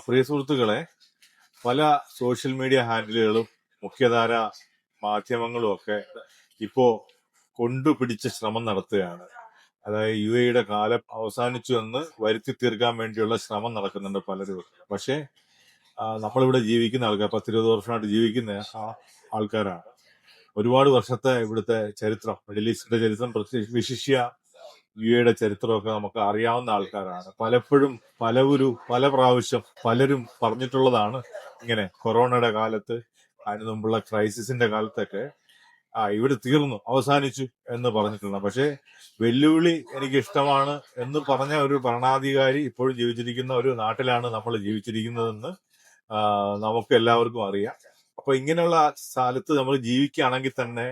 പ്രിയ സുഹൃത്തുക്കളെ, പല social media ഹാൻഡിലുകളും മുഖ്യധാര മാധ്യമങ്ങളും ഒക്കെ ഇപ്പോ കൊണ്ടുപിടിച്ച ശ്രമം നടത്തുകയാണ്. അതായത് UAE കാലം അവസാനിച്ചു എന്ന് വരുത്തി തീർക്കാൻ വേണ്ടിയുള്ള ശ്രമം നടക്കുന്നുണ്ട് പലരും. പക്ഷേ നമ്മളിവിടെ ജീവിക്കുന്ന ആൾക്കാർ 10-20 വർഷമായിട്ട് ജീവിക്കുന്ന ആൾക്കാരാണ്. ഒരുപാട് വർഷത്തെ ഇവിടുത്തെ ചരിത്രം, മിഡിൽ ഈസ്റ്റിന്റെ ചരിത്രം, വിശിഷ്യ UAE ചരിത്രമൊക്കെ നമുക്ക് അറിയാവുന്ന ആൾക്കാരാണ്. പലപ്പോഴും പല പ്രാവശ്യം പലരും പറഞ്ഞിട്ടുള്ളതാണ് ഇങ്ങനെ കൊറോണയുടെ കാലത്ത്, അതിനു മുമ്പുള്ള ക്രൈസിസിന്റെ കാലത്തൊക്കെ ഇവിടെ തീർന്നു, അവസാനിച്ചു എന്ന് പറഞ്ഞിട്ടുണ്ട്. പക്ഷേ വെല്ലുവിളി എനിക്ക് ഇഷ്ടമാണ് എന്ന് പറഞ്ഞ ഒരു ഭരണാധികാരി ഇപ്പോഴും ജീവിച്ചിരിക്കുന്ന ഒരു നാട്ടിലാണ് നമ്മൾ ജീവിച്ചിരിക്കുന്നതെന്ന് നമുക്ക് എല്ലാവർക്കും അറിയാം. അപ്പൊ ഇങ്ങനെയുള്ള സ്ഥലത്ത് നമ്മൾ ജീവിക്കുകയാണെങ്കിൽ തന്നെ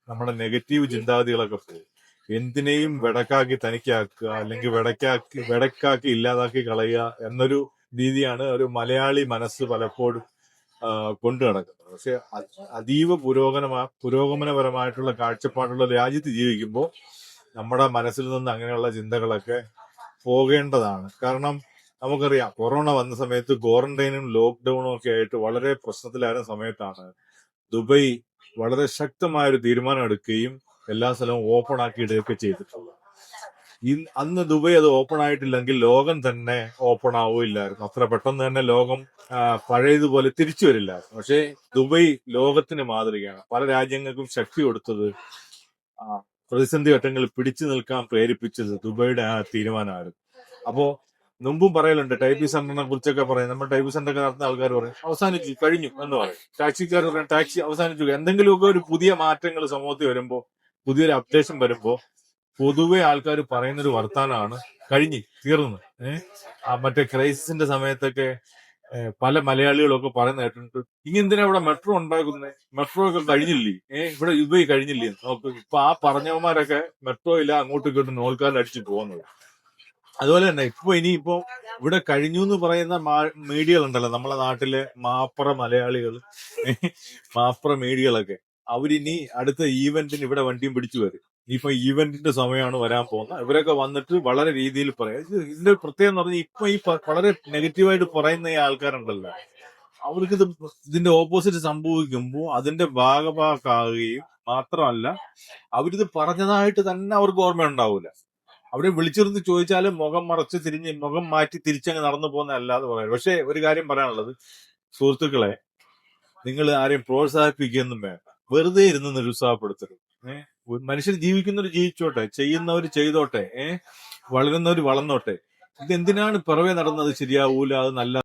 നമ്മുടെ നെഗറ്റീവ് ചിന്താഗതികളൊക്കെ പോകും. എന്തിനേയും വെടക്കാക്കി തനിക്കാക്കുക, അല്ലെങ്കിൽ വെടക്കാക്കി ഇല്ലാതാക്കി കളയുക എന്നൊരു രീതിയാണ് ഒരു മലയാളി മനസ്സ് പലപ്പോഴും കൊണ്ടു നടക്കുന്നത്. പക്ഷെ അതീവ പുരോഗമനപരമായിട്ടുള്ള കാഴ്ചപ്പാടുള്ള രാജ്യത്ത് ജീവിക്കുമ്പോൾ നമ്മുടെ മനസ്സിൽ നിന്ന് അങ്ങനെയുള്ള ചിന്തകളൊക്കെ പോകേണ്ടതാണ്. കാരണം നമുക്കറിയാം, കൊറോണ വന്ന സമയത്ത് ക്വാറന്റൈനും ലോക്ക്ഡൌണും ഒക്കെ ആയിട്ട് വളരെ പ്രശ്നത്തിലായിരുന്ന സമയത്താണ് ദുബൈ വളരെ ശക്തമായൊരു തീരുമാനം എടുക്കുകയും എല്ലാ സ്ഥലവും ഓപ്പൺ ആക്കി ഇടുകയൊക്കെ ചെയ്തിട്ടുള്ളത്. അന്ന് ദുബൈ അത് ഓപ്പൺ ആയിട്ടില്ലെങ്കിൽ ലോകം തന്നെ ഓപ്പൺ ആവില്ലായിരുന്നു. അത്ര പെട്ടെന്ന് തന്നെ ലോകം പഴയതുപോലെ തിരിച്ചു വരില്ലായിരുന്നു. പക്ഷേ ദുബൈ ലോകത്തിന് മാതൃകയാണ്. പല രാജ്യങ്ങൾക്കും ശക്തി കൊടുത്തത്, പ്രതിസന്ധി ഘട്ടങ്ങളിൽ പിടിച്ചു നിൽക്കാൻ പ്രേരിപ്പിച്ചത് ദുബൈയുടെ ആ തീരുമാനമായിരുന്നു. അപ്പോ മുമ്പും പറയലുണ്ട്, ടൈപ്പി സെന്ററിനെ കുറിച്ചൊക്കെ പറയും. നമ്മൾ ടൈപ്പി സെന്റർ ഒക്കെ നടത്തുന്ന ആൾക്കാർ പറയും അവസാനിച്ചു കഴിഞ്ഞു എന്ന് പറയും. ടാക്സിക്കാർ പറയും ടാക്സി അവസാനിച്ചു. എന്തെങ്കിലുമൊക്കെ ഒരു പുതിയ മാറ്റങ്ങൾ സമൂഹത്തിൽ വരുമ്പോ, പുതിയൊരു അപ്ഡേഷൻ വരുമ്പോ പൊതുവെ ആൾക്കാർ പറയുന്നൊരു വർത്താനമാണ് കഴിഞ്ഞ് തീർന്നു. മറ്റേ ക്രൈസിസിന്റെ സമയത്തൊക്കെ പല മലയാളികളൊക്കെ പറയുന്ന കേട്ടിട്ടുണ്ട്, ഇങ്ങെന്തിനാ ഇവിടെ മെട്രോ ഉണ്ടാക്കുന്നത്, മെട്രോ ഒക്കെ കഴിഞ്ഞില്ലേ, ഇവിടെ ദുബൈ കഴിഞ്ഞില്ലേ നോക്ക്. ഇപ്പൊ ആ പറഞ്ഞവന്മാരൊക്കെ മെട്രോ ഇല്ല അങ്ങോട്ടും ഇങ്ങോട്ടും നോൽക്കാലിൽ അടിച്ചു പോകുന്നത്. അതുപോലെ തന്നെ ഇനിയിപ്പോ ഇവിടെ കഴിഞ്ഞു എന്ന് പറയുന്ന മീഡിയകൾ ഉണ്ടല്ലോ, നമ്മളെ നാട്ടിലെ മാപ്ര മലയാളികൾ, മാപ്ര മീഡിയകളൊക്കെ, അവരിനി അടുത്ത ഈവന്റിന് ഇവിടെ വണ്ടിയും പിടിച്ചു വരും. ഇപ്പൊ ഈവന്റിന്റെ സമയമാണ് വരാൻ പോകുന്നത്. ഇവരൊക്കെ വന്നിട്ട് വളരെ രീതിയിൽ പറയാം. ഇതിന്റെ പ്രത്യേകത എന്ന് പറഞ്ഞാൽ ഇപ്പൊ ഈ വളരെ നെഗറ്റീവായിട്ട് പറയുന്ന ഈ ആൾക്കാരുണ്ടല്ലോ, അവർക്ക് ഇതിന്റെ ഓപ്പോസിറ്റ് സംഭവിക്കുമ്പോൾ അതിന്റെ ഭാഗമാക്കുകയും മാത്രമല്ല, അവരിത് പറഞ്ഞതായിട്ട് തന്നെ അവർക്ക് ഓർമ്മ ഉണ്ടാവൂല. അവിടെ വിളിച്ചിരുന്ന് ചോദിച്ചാലും മുഖം മാറ്റി തിരിച്ചങ്ങ് നടന്നു പോകുന്ന അല്ലാതെ പറയാം. പക്ഷെ ഒരു കാര്യം പറയാനുള്ളത്, സുഹൃത്തുക്കളെ, നിങ്ങൾ ആരെയും പ്രോത്സാഹിപ്പിക്കുകയൊന്നും വേണ്ട, വെറുതെ ഇരുന്ന് നിരുത്സാഹപ്പെടുത്തരുത്. മനുഷ്യർ ജീവിക്കുന്നവർ ജീവിച്ചോട്ടെ, ചെയ്യുന്നവർ ചെയ്തോട്ടെ, വളരുന്നവർ വളർന്നോട്ടെ. ഇതെന്തിനാണ് പിറവെ നടന്നത് ശരിയാവൂല, അത് നല്ല